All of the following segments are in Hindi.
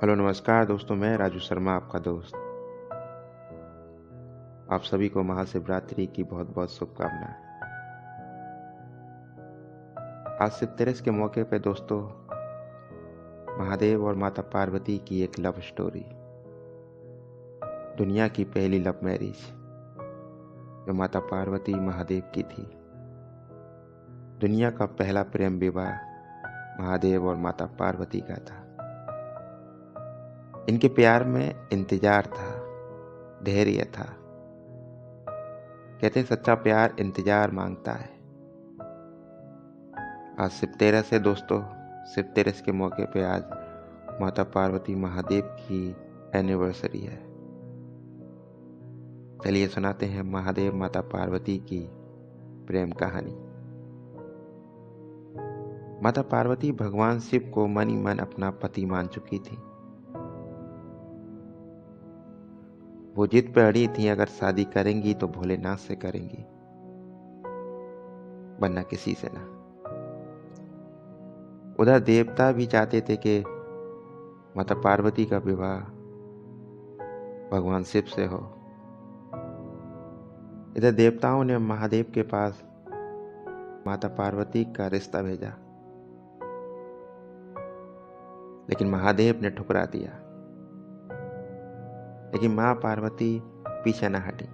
हेलो नमस्कार दोस्तों, मैं राजू शर्मा आपका दोस्त। आप सभी को महाशिवरात्रि की बहुत बहुत शुभकामनाएं। आज शिवतेरस के मौके पे दोस्तों, महादेव और माता पार्वती की एक लव स्टोरी, दुनिया की पहली लव मैरिज जो माता पार्वती महादेव की थी। दुनिया का पहला प्रेम विवाह महादेव और माता पार्वती का था। इनके प्यार में इंतजार था, धैर्य था। कहते हैं सच्चा प्यार इंतजार मांगता है। आज शिवतेरस है दोस्तों। शिवतेरस के मौके पे आज माता पार्वती महादेव की एनिवर्सरी है। चलिए सुनाते हैं महादेव माता पार्वती की प्रेम कहानी। माता पार्वती भगवान शिव को मन ही मन अपना पति मान चुकी थी। वो जिद पे अड़ी थी, अगर शादी करेंगी तो भोलेनाथ से करेंगी, वरना किसी से ना। उधर देवता भी चाहते थे कि माता पार्वती का विवाह भगवान शिव से हो। इधर देवताओं ने महादेव के पास माता पार्वती का रिश्ता भेजा, लेकिन महादेव ने ठुकरा दिया। लेकिन माँ पार्वती पीछे न हटी।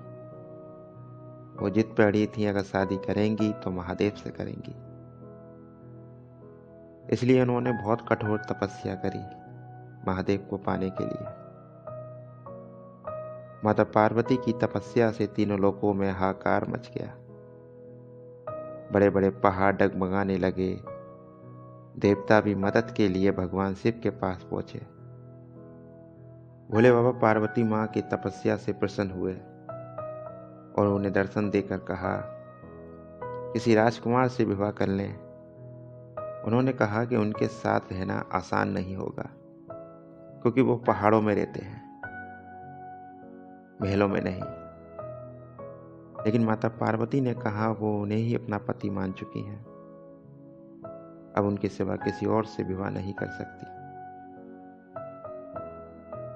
वो जिद पे अड़ी थी, अगर शादी करेंगी तो महादेव से करेंगी। इसलिए उन्होंने बहुत कठोर तपस्या करी महादेव को पाने के लिए। माता पार्वती की तपस्या से तीनों लोकों में हाहाकार मच गया। बड़े बड़े पहाड़ डगमगाने लगे। देवता भी मदद के लिए भगवान शिव के पास पहुंचे। भोले बाबा पार्वती माँ की तपस्या से प्रसन्न हुए और उन्हें दर्शन देकर कहा, किसी राजकुमार से विवाह कर लें। उन्होंने कहा कि उनके साथ रहना आसान नहीं होगा, क्योंकि वो पहाड़ों में रहते हैं, महलों में नहीं। लेकिन माता पार्वती ने कहा वो उन्हें ही अपना पति मान चुकी हैं, अब उनके सिवा किसी और से विवाह नहीं कर सकती।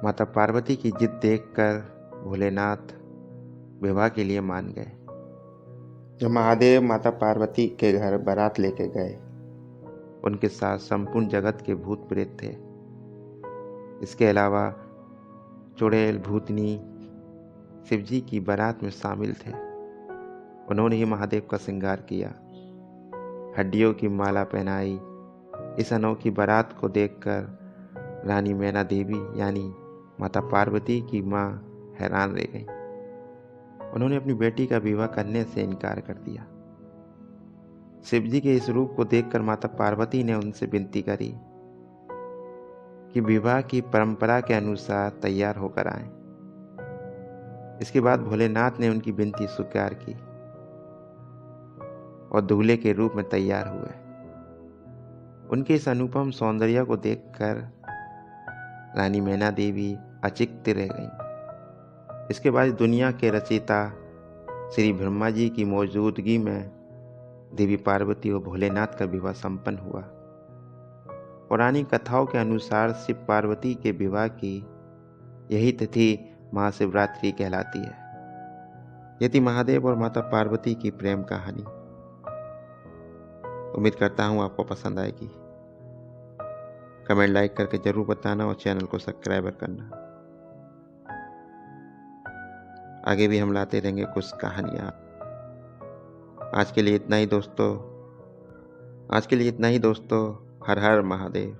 माता पार्वती की जिद देखकर भोलेनाथ विवाह के लिए मान गए। जब महादेव माता पार्वती के घर बारात लेके गए, उनके साथ संपूर्ण जगत के भूत प्रेत थे। इसके अलावा चुड़ैल भूतनी शिवजी की बारात में शामिल थे। उन्होंने ही महादेव का श्रृंगार किया, हड्डियों की माला पहनाई। इस अनोखी बारात को देखकर रानी मैना देवी यानी माता पार्वती की माँ हैरान रह गई। उन्होंने अपनी बेटी का विवाह करने से इनकार कर दिया। शिवजी के इस रूप को देखकर माता पार्वती ने उनसे विनती करी कि विवाह की परंपरा के अनुसार तैयार होकर आएं। इसके बाद भोलेनाथ ने उनकी विनती स्वीकार की और दूल्हे के रूप में तैयार हुए। उनके इस अनुपम सौंदर्य को देखकर रानी मैना देवी अचकित रह गईं। इसके बाद दुनिया के रचयिता श्री ब्रह्मा जी की मौजूदगी में देवी पार्वती और भोलेनाथ का विवाह संपन्न हुआ। पौराणिक कथाओं के अनुसार शिव पार्वती के विवाह की यही तिथि महाशिवरात्रि कहलाती है। यह थी महादेव और माता पार्वती की प्रेम कहानी। उम्मीद करता हूँ आपको पसंद आएगी। कमेंट लाइक करके जरूर बताना और चैनल को सब्सक्राइब करना। आगे भी हम लाते रहेंगे कुछ कहानियाँ। आज के लिए इतना ही दोस्तों। हर हर महादेव।